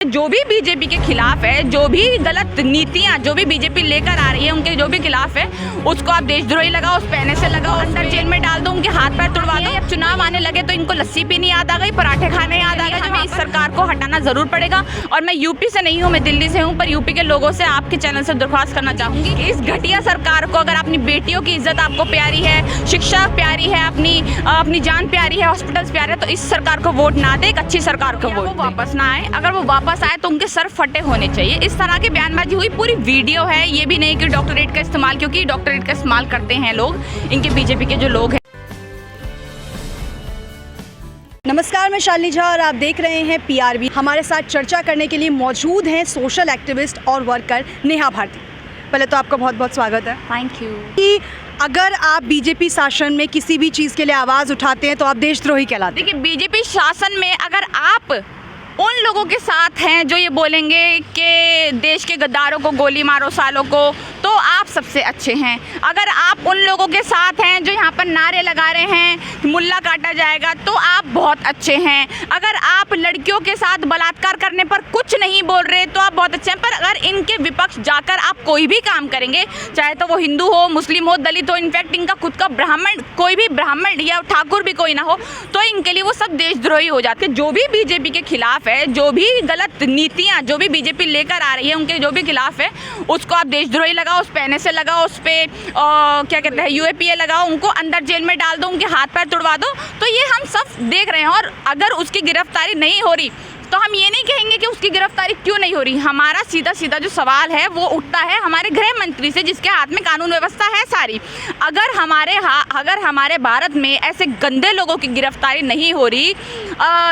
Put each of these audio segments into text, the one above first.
जो भी बीजेपी के खिलाफ है, जो भी गलत नीतियां जो भी बीजेपी लेकर आ रही है, उनके जो भी खिलाफ है, उसको आप देशद्रोही लगाओ, उस पैने से लगाओ, अंदर जेल में डाल दो, उनके हाथ पैर तुड़वा दो। अब चुनाव आने लगे तो इनको लस्सी पीनी याद आ गई, पराठे खाने याद आ गए। हमें इस सरकार को हटाना जरूर पड़ेगा। और मैं यूपी से नहीं हूँ, मैं दिल्ली से हूँ, पर यूपी के लोगों से आपके चैनल से दरख्वास्त करना चाहूंगी कि इस घटिया सरकार को, अगर अपनी बेटियों की इज्जत आपको प्यारी है, शिक्षा प्यारी है, अपनी जान प्यारी है, हॉस्पिटल्स प्यारे है, तो इस सरकार को वोट ना दे, एक अच्छी सरकार को वोट वापस ना आए। अगर वो वापस आए तो उनके सर फटे होने चाहिए। इस तरह की बयानबाजी हुई, पूरी वीडियो है, ये भी नहीं कि डॉक्टरेट का इस्तेमाल, क्योंकि डॉक्टरेट का इस्तेमाल करते हैं लोग, इनके बीजेपी के जो लोग हैं। नमस्कार, मैं शालिनी झा और आप देख रहे हैं PRB। हमारे साथ चर्चा करने के लिए मौजूद हैं सोशल एक्टिविस्ट और वर्कर नेहा भारती। पहले तो आपका बहुत बहुत स्वागत है। Thank you. कि अगर आप बीजेपी शासन में किसी भी चीज़ के लिए आवाज़ उठाते हैं तो आप देशद्रोही कहलाते हैं। देखिए, बीजेपी शासन में अगर आप उन लोगों के साथ हैं जो ये बोलेंगे कि देश के गद्दारों को गोली मारो, सालों को, तो आप सबसे अच्छे हैं। अगर आप उन लोगों के साथ हैं जो यहाँ पर नारे लगा रहे हैं मुल्ला काटा जाएगा, तो आप बहुत अच्छे हैं। अगर आप लड़कियों के साथ बलात्कार करने पर कुछ नहीं बोल रहे तो आप बहुत अच्छे हैं। पर अगर इनके विपक्ष जाकर आप कोई भी काम करेंगे, चाहे तो वो हिंदू हो, मुस्लिम हो, दलित हो, इनफैक्ट इनका खुद का ब्राह्मण, कोई भी ब्राह्मण या ठाकुर भी कोई ना हो, तो इनके लिए वो सब देशद्रोही हो जाते हैं। जो भी बीजेपी के खिलाफ है, जो भी गलत नीतियां जो भी बीजेपी लेकर आ रही है, उनके जो भी खिलाफ है, उसको आप देशद्रोही लगाओ, उस पैने से लगाओ, उस पे क्या कहते हैं UAPA लगाओ, उनको अंदर जेल में डाल दो, उनके हाथ पैर तुड़वा दो। तो ये हम सब देख रहे हैं। और अगर उसकी गिरफ्तारी नहीं हो रही तो हम ये नहीं कहेंगे कि उसकी गिरफ्तारी क्यों नहीं हो रही। हमारा सीधा सीधा जो सवाल है वो उठता है हमारे गृह मंत्री से, जिसके हाथ में कानून व्यवस्था है सारी। अगर हमारे भारत में ऐसे गंदे लोगों की गिरफ्तारी नहीं हो रही,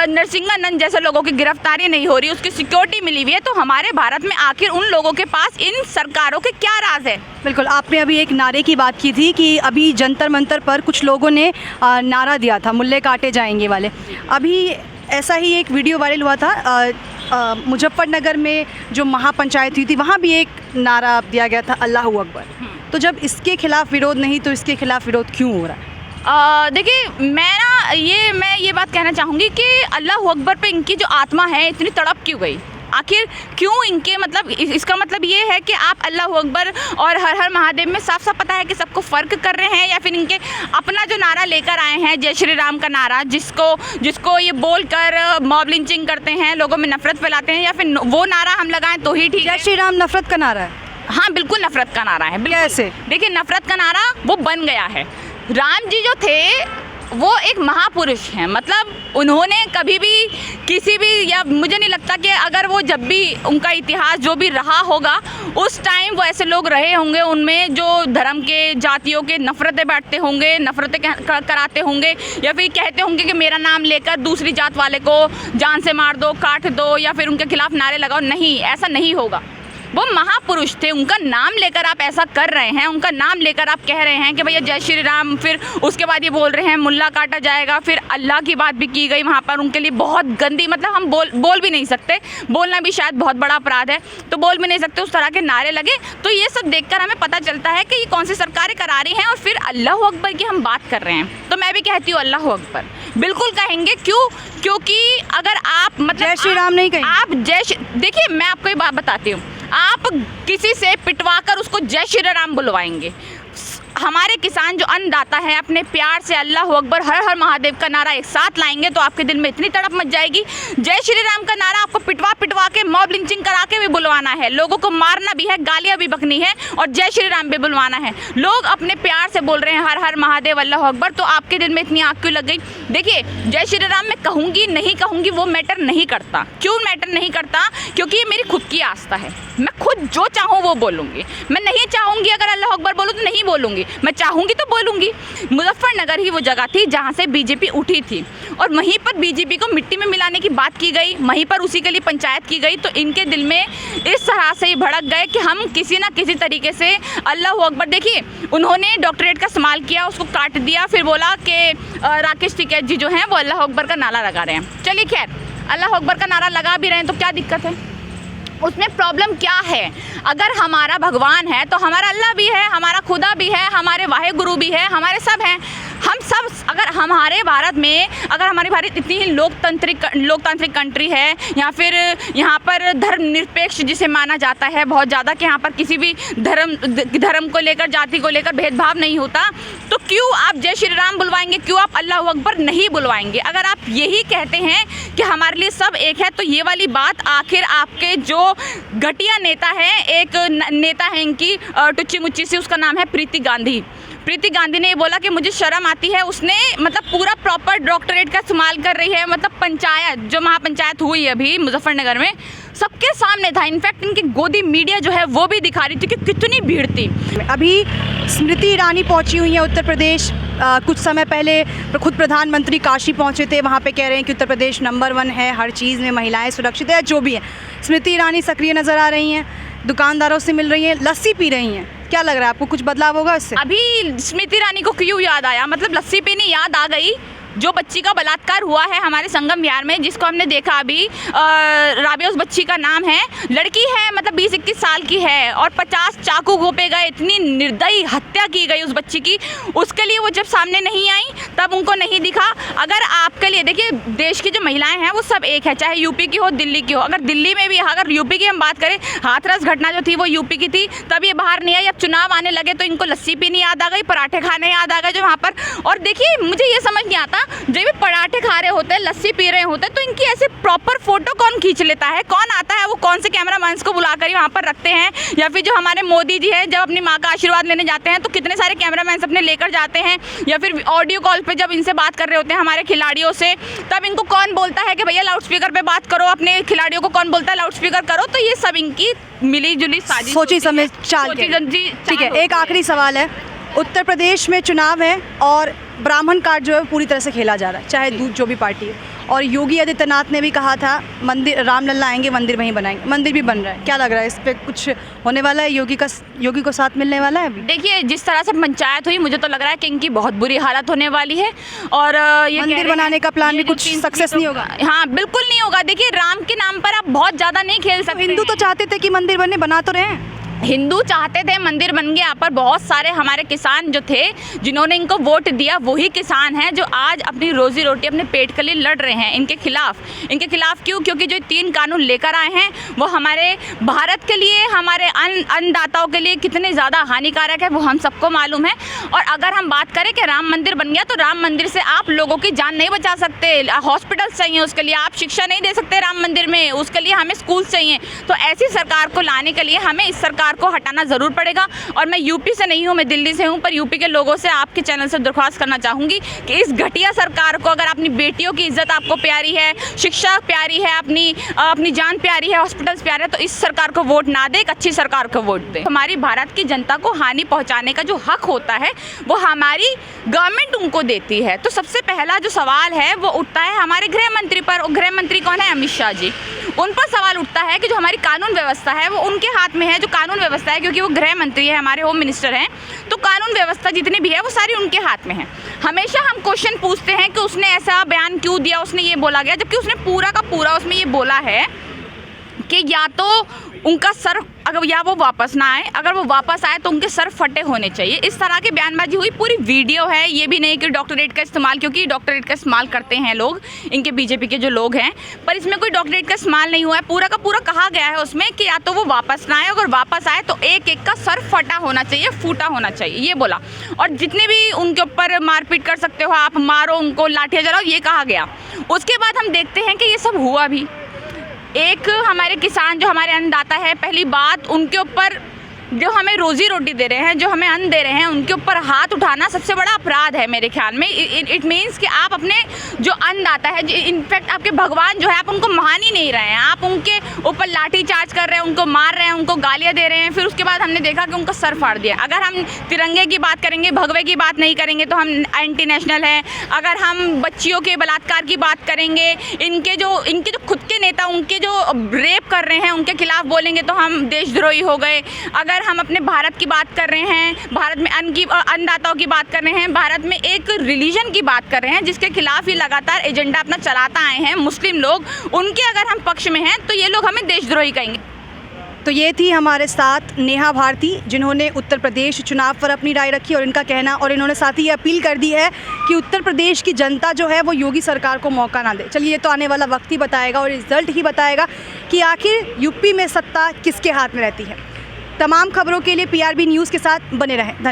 नरसिंहानंद जैसे लोगों की गिरफ्तारी नहीं हो रही, उसकी सिक्योरिटी मिली हुई है, तो हमारे भारत में आखिर उन लोगों के पास इन सरकारों के क्या राज है। बिल्कुल, आपने अभी एक नारे की बात की थी कि अभी जंतर मंतर पर कुछ लोगों ने नारा दिया था, मुल्ले काटे जाएंगे वाले। अभी ऐसा ही एक वीडियो वायरल हुआ था मुजफ्फरनगर में, जो महापंचायत हुई थी, वहाँ भी एक नारा दिया गया था, अल्लाह अकबर। तो जब इसके खिलाफ विरोध नहीं तो इसके खिलाफ विरोध क्यों हो रहा है? देखिए, मैं ये बात कहना चाहूँगी कि अल्लाह अकबर पे इनकी जो आत्मा है इतनी तड़प क्यों गई, आखिर क्यों इनके, मतलब इसका मतलब ये है कि आप अल्लाह अकबर और हर हर महादेव में साफ साफ पता है कि सबको फ़र्क कर रहे हैं, या फिर इनके अपना जो नारा लेकर आए हैं जय श्री राम का नारा, जिसको ये बोलकर मॉब लिंचिंग करते हैं, लोगों में नफरत फैलाते हैं, या फिर वो नारा हम लगाएं तो ही ठीक है। जय श्री राम नफरत का नारा है? हाँ, बिल्कुल नफरत का नारा है। कैसे? देखिए, नफरत का नारा वो बन गया है। राम जी जो थे वो एक महापुरुष हैं, मतलब उन्होंने कभी भी किसी भी, या मुझे नहीं लगता कि अगर वो जब भी उनका इतिहास जो भी रहा होगा उस टाइम वो ऐसे लोग रहे होंगे उनमें जो धर्म के, जातियों के नफरतें बांटते होंगे, नफरतें कराते होंगे, या फिर कहते होंगे कि मेरा नाम लेकर दूसरी जात वाले को जान से मार दो, काट दो, या फिर उनके खिलाफ नारे लगाओ। नहीं, ऐसा नहीं होगा। वो महापुरुष थे, उनका नाम लेकर आप ऐसा कर रहे हैं, उनका नाम लेकर आप कह रहे हैं कि भैया जय श्री राम, फिर उसके बाद ये बोल रहे हैं मुल्ला काटा जाएगा, फिर अल्लाह की बात भी की गई वहाँ पर उनके लिए बहुत गंदी, मतलब हम बोल भी नहीं सकते, बोलना भी शायद बहुत बड़ा अपराध है, तो बोल भी नहीं सकते, उस तरह के नारे लगे। तो ये सब देखकर हमें पता चलता है कि ये कौन सी सरकारें करा रही हैं। और फिर अल्लाह अकबर की हम बात कर रहे हैं, तो मैं भी कहती हूँ अल्लाह अकबर बिल्कुल कहेंगे। क्यों? क्योंकि अगर आप मतलब जय श्री राम नहीं कहेंगे, आप देखिए, मैं आपको ये बात बताती हूँ, आप किसी से पिटवा कर उसको जय श्री राम बुलवाएंगे। हमारे किसान जो अन्नदाता है अपने प्यार से अल्लाह अकबर, हर हर महादेव का नारा एक साथ लाएंगे तो आपके दिल में इतनी तड़प मच जाएगी। जय श्री राम का नारा आपको पिटवा के मॉब लिंचिंग करा के भी बुलवाना है, लोगों को मारना भी है, गालियाँ भी बकनी है, और जय श्री राम भी बुलवाना है। लोग अपने प्यार से बोल रहे हैं हर हर महादेव अल्लाह अकबर, तो आपके दिल में इतनी आग क्यों लग गई? देखिए, जय श्री राम मैं कहूँगी नहीं कहूँगी वो मैटर नहीं करता। क्यों मैटर नहीं करता? क्योंकि ये मेरी खुद की आस्था है, मैं खुद जो चाहूँ वो बोलूँगी। मैं नहीं चाहूँगी अगर अल्लाह अकबर बोलूँ तो नहीं बोलूँगी, मैं चाहूँगी तो बोलूँगी। मुजफ्फरनगर ही वो जगह थी जहाँ से बीजेपी उठी थी, और वहीं पर बीजेपी को मिट्टी में मिलाने की बात की गई, वहीं पर उसी के लिए पंचायत की गई। तो इनके दिल में इस तरह से ही भड़क गए कि हम किसी ना किसी तरीके से अल्लाह अकबर, देखिए उन्होंने डॉक्टरेट का इस्तेमाल किया, उसको काट दिया, फिर बोला कि राकेश टिकैत जी जो हैं वो अल्लाह अकबर का नारा लगा रहे हैं। चलिए खैर, अल्लाह अकबर का नारा लगा भी रहे हैं तो क्या दिक्कत है? उसमें प्रॉब्लम क्या है? अगर हमारा भगवान है तो हमारा अल्लाह भी है, हमारा खुदा भी है, हमारे वाहे गुरु भी है, हमारे सब हैं। हम सब, अगर हमारे भारत में, अगर हमारी भारत इतनी ही लोकतांत्रिक कंट्री है, या फिर यहाँ पर धर्मनिरपेक्ष जिसे माना जाता है बहुत ज़्यादा, कि यहाँ पर किसी भी धर्म को लेकर, जाति को लेकर भेदभाव नहीं होता, तो क्यों आप जय श्री राम बुलवाएंगे, क्यों आप अल्लाह अकबर नहीं बुलवाएंगे? अगर आप यही कहते हैं कि हमारे लिए सब एक है, तो ये वाली बात आखिर आपके जो घटिया नेता है, एक नेता है इनकी टुच्ची मुच्ची सी, उसका नाम है प्रीति गांधी ने ये बोला कि मुझे शर्म आती है। उसने मतलब पूरा प्रॉपर डॉक्टरेट का इस्तेमाल कर रही है, मतलब पंचायत, जो महापंचायत हुई अभी मुजफ्फरनगर में, सबके सामने था। इनफैक्ट इनकी गोदी मीडिया जो है वो भी दिखा रही थी कि कितनी भीड़ थी। अभी स्मृति ईरानी पहुंची हुई है उत्तर प्रदेश। कुछ समय पहले खुद प्रधानमंत्री काशी पहुंचे थे, वहाँ पे कह रहे हैं कि उत्तर प्रदेश नंबर 1 है हर चीज़ में, महिलाएं सुरक्षित है, जो भी है। स्मृति ईरानी सक्रिय नज़र आ रही हैं, दुकानदारों से मिल रही हैं, लस्सी पी रही हैं। क्या लग रहा है आपको, कुछ बदलाव होगा इससे? अभी स्मृति ईरानी को क्यों याद आया? मतलब लस्सी पीनी याद आ गई। जो बच्ची का बलात्कार हुआ है हमारे संगम विहार में, जिसको हमने देखा अभी, राबिया उस बच्ची का नाम है, लड़की है, मतलब 20-21 साल की है, और 50 चाकू घोंपे गए, इतनी निर्दयी हत्या की गई उस बच्ची की। उसके लिए वो जब सामने नहीं आई तब उनको नहीं दिखा। अगर आपके लिए, देखिए, देश की जो महिलाएं हैं वो सब एक है, चाहे यूपी की हो, दिल्ली की हो। अगर दिल्ली में भी, अगर यूपी की हम बात करें, हाथरस घटना जो थी वो यूपी की थी, तब ये बाहर नहीं आई। अब चुनाव आने लगे तो इनको लस्सी पीनी याद आ गई, पराठे खाने याद आ गए जो वहाँ पर। और देखिए, मुझे ये समझ नहीं आता, जब भी पराठे खा रहे होते हैं, लस्सी पी रहे होते हैं, तो इनकी ऐसे प्रॉपर फोटो कौन खींच लेता है? कौन आता है? वो कौन से कैमरामैन को बुलाकर ही वहाँ पर रखते हैं? या फिर जो हमारे मोदी जी हैं, जब अपनी माँ का आशीर्वाद लेने जाते हैं तो कितने सारे कैमरामैन अपने लेकर जाते हैं। या फिर ऑडियो कॉल पे जब इनसे बात कर रहे होते हैं हमारे खिलाड़ियों से, तब इनको कौन बोलता है कि भैया लाउड स्पीकर पे बात करो, अपने खिलाड़ियों को कौन बोलता है लाउड स्पीकर करो? तो ये सब इनकी मिली जुली साजिश, सोची समझ चाल। ठीक है, एक आखिरी सवाल है। उत्तर प्रदेश में चुनाव है और ब्राह्मण कार्ड जो है पूरी तरह से खेला जा रहा है, चाहे जो भी पार्टी है। और योगी आदित्यनाथ ने भी कहा था मंदिर, रामलला आएंगे, मंदिर वहीं बनाएंगे, मंदिर भी बन रहा है। क्या लग रहा है, इस पर कुछ होने वाला है? योगी को साथ मिलने वाला है? अभी देखिए, जिस तरह से पंचायत हुई, मुझे तो लग रहा है कि इनकी बहुत बुरी हालत होने वाली है। और ये मंदिर बनाने का प्लान भी कुछ सक्सेस नहीं होगा? हाँ, बिल्कुल नहीं होगा। देखिए, राम के नाम पर आप बहुत ज़्यादा नहीं खेल सकते। हिंदू तो चाहते थे कि मंदिर बने, बना तो रहे हैं। हिंदू चाहते थे मंदिर बन गया, यहाँ पर बहुत सारे हमारे किसान जो थे, जिन्होंने इनको वोट दिया, वही किसान हैं जो आज अपनी रोजी रोटी, अपने पेट के लिए लड़ रहे हैं इनके खिलाफ। क्यों? क्योंकि जो 3 कानून लेकर आए हैं वो हमारे भारत के लिए, हमारे अन्नदाताओं के लिए कितने ज़्यादा हानिकारक है वो हम सबको मालूम है। और अगर हम बात करें कि राम मंदिर बन गया, तो राम मंदिर से आप लोगों की जान नहीं बचा सकते। हॉस्पिटल चाहिए उसके लिए, आप शिक्षा नहीं दे सकते राम मंदिर में, उसके लिए हमें स्कूल चाहिए। तो ऐसी सरकार को लाने के लिए हमें इस सरकार को हटाना ज़रूर पड़ेगा। और मैं यूपी से नहीं हूँ, मैं दिल्ली से हूँ, पर यूपी के लोगों से, आपके चैनल से दरख्वास्त करना चाहूँगी कि इस घटिया सरकार को, अगर अपनी बेटियों की इज्जत आपको प्यारी है, शिक्षा प्यारी है, अपनी जान प्यारी है, हॉस्पिटल्स प्यारे है, तो इस सरकार को वोट ना दे, एक अच्छी सरकार को वोट दे। हमारी भारत की जनता को हानि पहुँचाने का जो हक होता है वो हमारी गवर्नमेंट उनको देती है। तो सबसे पहला जो सवाल है वो उठता है हमारे गृह मंत्री पर। गृह मंत्री कौन है? अमित शाह जी। उन पर सवाल उठता है कि जो हमारी कानून व्यवस्था है वो उनके हाथ में है। जो कानून व्यवस्था है, क्योंकि वो गृह मंत्री है, हमारे होम मिनिस्टर हैं, तो कानून व्यवस्था जितनी भी है वो सारी उनके हाथ में है। हमेशा हम क्वेश्चन पूछते हैं कि उसने ऐसा बयान क्यों दिया, उसने ये बोला गया, जबकि उसने पूरा का पूरा उसमें ये बोला है कि या तो उनका सर, अगर या वो वापस ना आए, अगर वो वापस आए तो उनके सर फटे होने चाहिए। इस तरह की बयानबाजी हुई, पूरी वीडियो है। ये भी नहीं कि डॉक्टरेट का इस्तेमाल, क्योंकि डॉक्टरेट का इस्तेमाल करते हैं लोग, इनके बीजेपी के जो लोग हैं, पर इसमें कोई डॉक्टरेट का इस्तेमाल नहीं हुआ है। पूरा का पूरा कहा गया है उसमें कि या तो वो वापस ना आए, अगर वापस आए तो एक एक का सर फटा होना चाहिए, फूटा होना चाहिए, ये बोला। और जितने भी उनके ऊपर मारपीट कर सकते हो आप, मारो उनको, लाठियाँ जलाओ, ये कहा गया। उसके बाद हम देखते हैं कि ये सब हुआ भी। एक हमारे किसान, जो हमारे अन्नदाता है, पहली बात उनके ऊपर, जो हमें रोजी रोटी दे रहे हैं, जो हमें अन्न दे रहे हैं, उनके ऊपर हाथ उठाना सबसे बड़ा अपराध है मेरे ख्याल में। इट मीन्स कि आप अपने जो अन्नदाता है, इनफैक्ट आपके भगवान जो है, आप उनको मान ही नहीं रहे हैं, आप उनके ऊपर लाठी चार्ज कर रहे हैं, उनको मार रहे हैं, उनको गालियाँ दे रहे हैं। फिर उसके बाद हमने देखा कि उनका सर फाड़ दिया। अगर हम तिरंगे की बात करेंगे, भगवे की बात नहीं करेंगे तो हम एंटी नेशनल हैं। अगर हम बच्चियों के बलात्कार की बात करेंगे, इनके जो खुद के नेता उनके जो रेप कर रहे हैं उनके खिलाफ बोलेंगे तो हम देशद्रोही हो गए। अगर हम अपने भारत की बात कर रहे हैं, भारत में अन्नदाताओं की बात कर रहे हैं, भारत में एक रिलीजन की बात कर रहे हैं जिसके खिलाफ ही लगातार एजेंडा अपना चलाता आए हैं मुस्लिम लोग, उनके अगर हम पक्ष में हैं तो ये लोग हमें देशद्रोही कहेंगे। तो ये थी हमारे साथ नेहा भारती, जिन्होंने उत्तर प्रदेश चुनाव पर अपनी राय रखी और इनका कहना, और इन्होंने साथ ही ये अपील कर दी है कि उत्तर प्रदेश की जनता जो है वो योगी सरकार को मौका ना दे। चलिए, ये तो आने वाला वक्त ही बताएगा और रिजल्ट ही बताएगा कि आखिर यूपी में सत्ता किसके हाथ में रहती है। तमाम खबरों के लिए PRB न्यूज़ के साथ बने रहें। धन्यवाद।